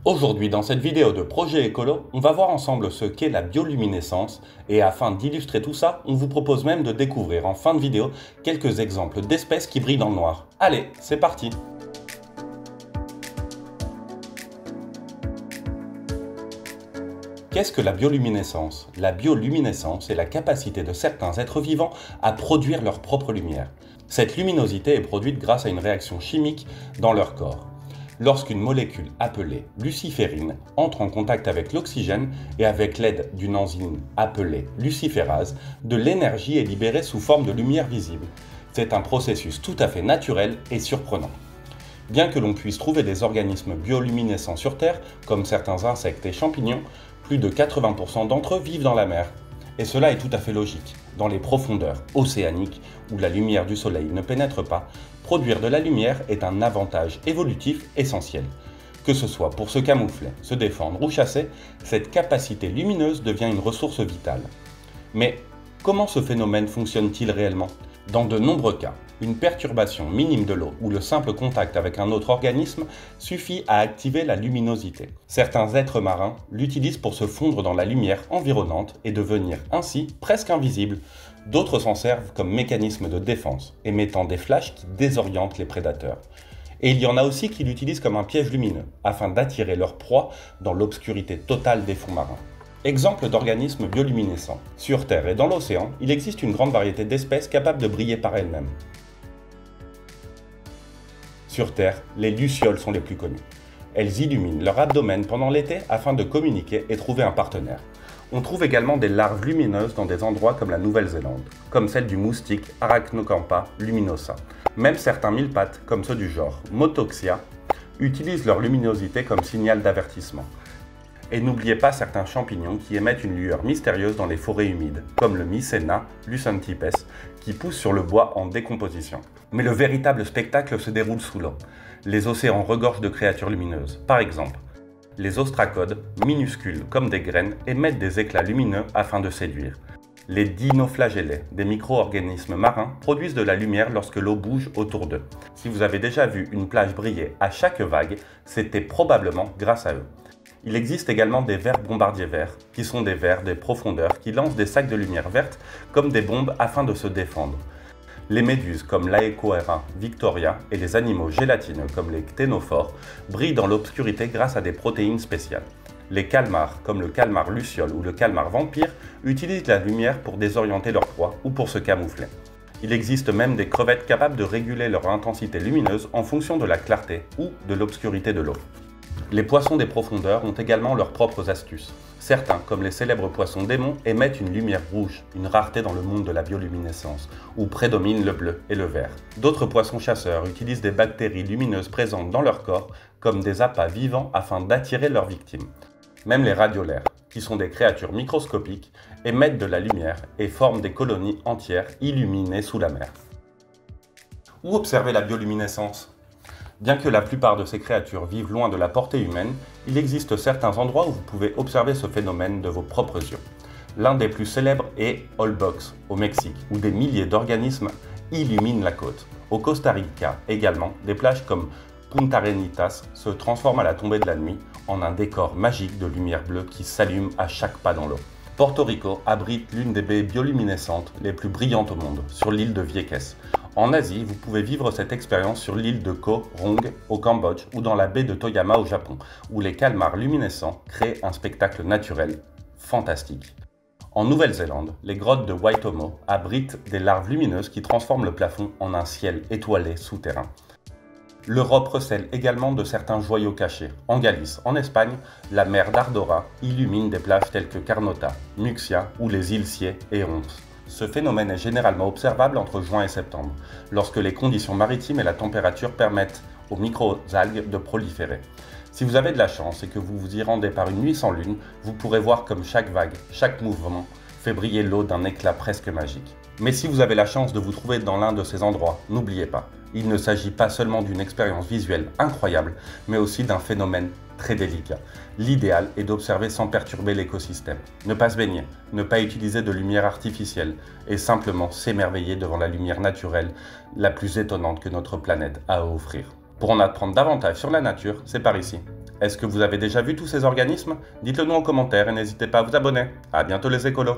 Aujourd'hui, dans cette vidéo de Projet Écolo, on va voir ensemble ce qu'est la bioluminescence et afin d'illustrer tout ça, on vous propose même de découvrir en fin de vidéo quelques exemples d'espèces qui brillent dans le noir. Allez, c'est parti! Qu'est-ce que la bioluminescence? La bioluminescence est la capacité de certains êtres vivants à produire leur propre lumière. Cette luminosité est produite grâce à une réaction chimique dans leur corps. Lorsqu'une molécule appelée luciférine entre en contact avec l'oxygène et avec l'aide d'une enzyme appelée luciférase, de l'énergie est libérée sous forme de lumière visible. C'est un processus tout à fait naturel et surprenant. Bien que l'on puisse trouver des organismes bioluminescents sur Terre, comme certains insectes et champignons, plus de 80% d'entre eux vivent dans la mer. Et cela est tout à fait logique. Dans les profondeurs océaniques, où la lumière du soleil ne pénètre pas, produire de la lumière est un avantage évolutif essentiel. Que ce soit pour se camoufler, se défendre ou chasser, cette capacité lumineuse devient une ressource vitale. Mais comment ce phénomène fonctionne-t-il réellement? Dans de nombreux cas, une perturbation minime de l'eau ou le simple contact avec un autre organisme suffit à activer la luminosité. Certains êtres marins l'utilisent pour se fondre dans la lumière environnante et devenir ainsi presque invisibles. D'autres s'en servent comme mécanisme de défense, émettant des flashs qui désorientent les prédateurs. Et il y en a aussi qui l'utilisent comme un piège lumineux, afin d'attirer leur proie dans l'obscurité totale des fonds marins. Exemple d'organismes bioluminescents. Sur Terre et dans l'océan, il existe une grande variété d'espèces capables de briller par elles-mêmes. Sur Terre, les lucioles sont les plus connues. Elles illuminent leur abdomen pendant l'été afin de communiquer et trouver un partenaire. On trouve également des larves lumineuses dans des endroits comme la Nouvelle-Zélande, comme celle du moustique Arachnocampa luminosa. Même certains mille-pattes, comme ceux du genre Motoxia, utilisent leur luminosité comme signal d'avertissement. Et n'oubliez pas certains champignons qui émettent une lueur mystérieuse dans les forêts humides, comme le Mycena lucentipes, qui pousse sur le bois en décomposition. Mais le véritable spectacle se déroule sous l'eau. Les océans regorgent de créatures lumineuses. Par exemple, les ostracodes, minuscules comme des graines, émettent des éclats lumineux afin de séduire. Les dinoflagellés, des micro-organismes marins, produisent de la lumière lorsque l'eau bouge autour d'eux. Si vous avez déjà vu une plage briller à chaque vague, c'était probablement grâce à eux. Il existe également des vers bombardiers verts, qui sont des vers des profondeurs qui lancent des sacs de lumière verte comme des bombes afin de se défendre. Les méduses comme l'Aecoera victoria et les animaux gélatineux comme les cténophores brillent dans l'obscurité grâce à des protéines spéciales. Les calmars, comme le calmar luciole ou le calmar vampire, utilisent la lumière pour désorienter leur proie ou pour se camoufler. Il existe même des crevettes capables de réguler leur intensité lumineuse en fonction de la clarté ou de l'obscurité de l'eau. Les poissons des profondeurs ont également leurs propres astuces. Certains, comme les célèbres poissons démons, émettent une lumière rouge, une rareté dans le monde de la bioluminescence, où prédominent le bleu et le vert. D'autres poissons chasseurs utilisent des bactéries lumineuses présentes dans leur corps comme des appâts vivants afin d'attirer leurs victimes. Même les radiolaires, qui sont des créatures microscopiques, émettent de la lumière et forment des colonies entières illuminées sous la mer. Où observer la bioluminescence? Bien que la plupart de ces créatures vivent loin de la portée humaine, il existe certains endroits où vous pouvez observer ce phénomène de vos propres yeux. L'un des plus célèbres est Holbox, au Mexique, où des milliers d'organismes illuminent la côte. Au Costa Rica également, des plages comme Punta Arenas se transforment à la tombée de la nuit en un décor magique de lumière bleue qui s'allume à chaque pas dans l'eau. Porto Rico abrite l'une des baies bioluminescentes les plus brillantes au monde, sur l'île de Vieques. En Asie, vous pouvez vivre cette expérience sur l'île de Koh Rong au Cambodge ou dans la baie de Toyama au Japon, où les calmars luminescents créent un spectacle naturel fantastique. En Nouvelle-Zélande, les grottes de Waitomo abritent des larves lumineuses qui transforment le plafond en un ciel étoilé souterrain. L'Europe recèle également de certains joyaux cachés. En Galice, en Espagne, la mer d'Ardora illumine des plages telles que Carnota, Muxia ou les îles Sié et Ons. Ce phénomène est généralement observable entre juin et septembre, lorsque les conditions maritimes et la température permettent aux micro-algues de proliférer. Si vous avez de la chance et que vous vous y rendez par une nuit sans lune, vous pourrez voir comme chaque vague, chaque mouvement fait briller l'eau d'un éclat presque magique. Mais si vous avez la chance de vous trouver dans l'un de ces endroits, n'oubliez pas, il ne s'agit pas seulement d'une expérience visuelle incroyable, mais aussi d'un phénomène très délicat. L'idéal est d'observer sans perturber l'écosystème, ne pas se baigner, ne pas utiliser de lumière artificielle et simplement s'émerveiller devant la lumière naturelle la plus étonnante que notre planète a à offrir. Pour en apprendre davantage sur la nature, c'est par ici. Est-ce que vous avez déjà vu tous ces organismes? Dites-le nous en commentaire et n'hésitez pas à vous abonner. À bientôt les écolos!